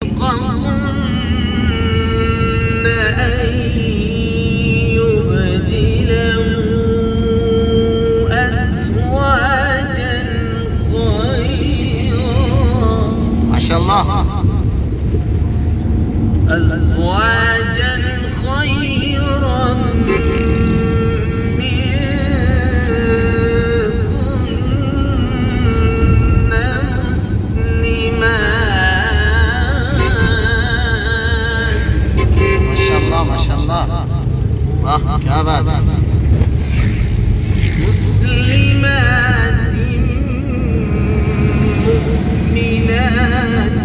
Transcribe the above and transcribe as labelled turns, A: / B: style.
A: رزقهن أن يبدله أزواجا خيرا
B: ما شاء الله
A: أزواجا خيرا منكن مسلمات
B: ما شاء الله ما شاء الله क्या बात है
A: مسلمات مؤمنات